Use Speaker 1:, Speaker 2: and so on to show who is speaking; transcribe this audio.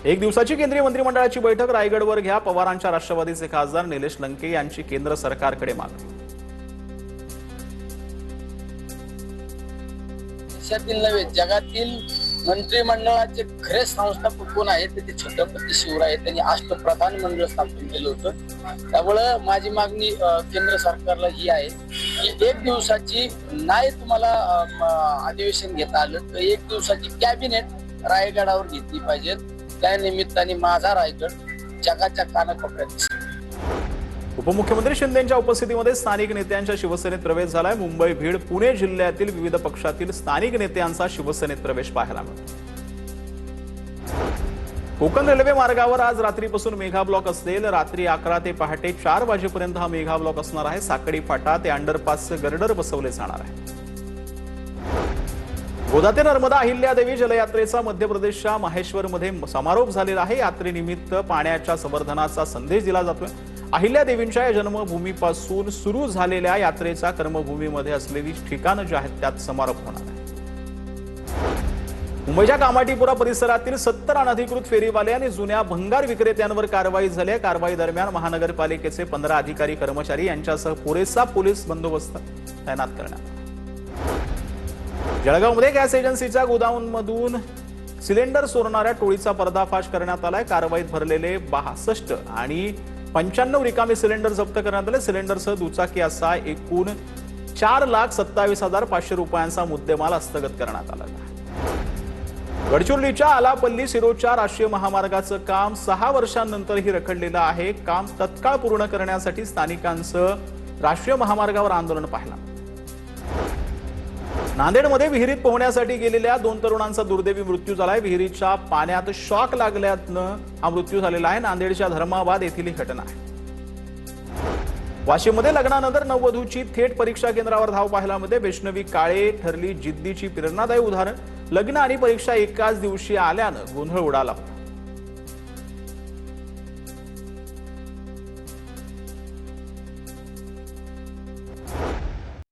Speaker 1: एक दिवसाची केंद्रीय मंत्रिमंडळाची बैठक रायगडवर घ्या. पवारांच्या राष्ट्रवादीचे खासदार निलेश लंके यांची केंद्र सरकारकडे मागणी.
Speaker 2: देशातील नव्हे जगातील मंत्रिमंडळाचे खरे संस्थापक कोण आहेत ते छत्रपती शिवराय. त्यांनी अष्टप्रधान मंडळ स्थापन केलं होतं. त्यामुळे माझी मागणी केंद्र सरकारला ही आहे की एक दिवसाची नाही तुम्हाला अधिवेशन घेता आलं तर एक दिवसाची कॅबिनेट रायगडावर घेतली पाहिजे. त्या निमित्ताने माझा रायगड जगाच्या कानाकोपऱ्यात.
Speaker 1: उपमुख्यमंत्री शिंदेंच्या उपस्थितीमध्ये स्थानिक नेत्यांच्या शिवसेनेत प्रवेश झालाय. मुंबई, बीड, पुणे जिल्ह्यातील विविध पक्षातील स्थानिक नेत्यांचा शिवसेनेत प्रवेश पाहायला मिळतो. कोकण रेल्वे मार्गावर आज रात्रीपासून मेगा ब्लॉक असेल. रात्री 11 ते पहाटे 4 वाजेपर्यंत हा मेगा ब्लॉक असणार आहे. साकडी फाटा ते अंडरपासचे गर्डर बसवले जाणार आहे. गोदा ते नर्मदा अहिल्यादेवी जलयात्रेचा मध्य प्रदेशच्या माहेश्वरमध्ये समारोप झालेला आहे. यात्रेनिमित्त पाण्याच्या संवर्धनाचा संदेश दिला जातोय. अहिल्यादेवींच्या या जन्मभूमीपासून सुरू झालेल्या यात्रेचा कर्मभूमीमध्ये असलेली ठिकाणं जी आहेत त्यात समारोप होणार आहे. मुंबईच्या कामाठीपुरा परिसरातील 70 अनधिकृत फेरीवाले आणि जुन्या भंगार विक्रेत्यांवर कारवाई झाली आहे. कारवाई दरम्यान महानगरपालिकेचे 15 अधिकारी कर्मचारी यांच्यासह पुरेसा पोलीस बंदोबस्त तैनात करण्यात आला. जळगावमध्ये गॅस एजन्सीच्या गोदाममधून सिलेंडर चोरणाऱ्या टोळीचा पर्दाफाश करण्यात आलाय. कारवाईत भरलेले 62 आणि 95 रिकामे सिलेंडर जप्त करण्यात आले. सिलेंडरसह दुचाकी असा एकूण 4,27,500 रुपयांचा मुद्देमाल हस्तगत करण्यात आला. गडचिरोलीच्या आलापल्ली सिरोच्या राष्ट्रीय महामार्गाचं काम 6 वर्षांनंतरही रखडलेलं आहे. काम तत्काळ पूर्ण करण्यासाठी स्थानिकांचं राष्ट्रीय महामार्गावर आंदोलन पाहिलं. नांदेडमध्ये विहिरीत पोहण्यासाठी गेलेल्या 2 तरुणांचा दुर्दैवी मृत्यू झालाय. विहिरीच्या पाण्यात शॉक लागल्यानं हा मृत्यू झालेला आहे. नांदेडच्या धर्माबाद येथील ही घटना आहे. वाशिममध्ये लग्नानंतर नववधूची थेट परीक्षा केंद्रावर धाव पाहायला मिळते. वैष्णवी काळे ठरली जिद्दीची प्रेरणादायी उदाहरण. लग्न आणि परीक्षा एकाच दिवशी आल्यानं गोंधळ उडाला.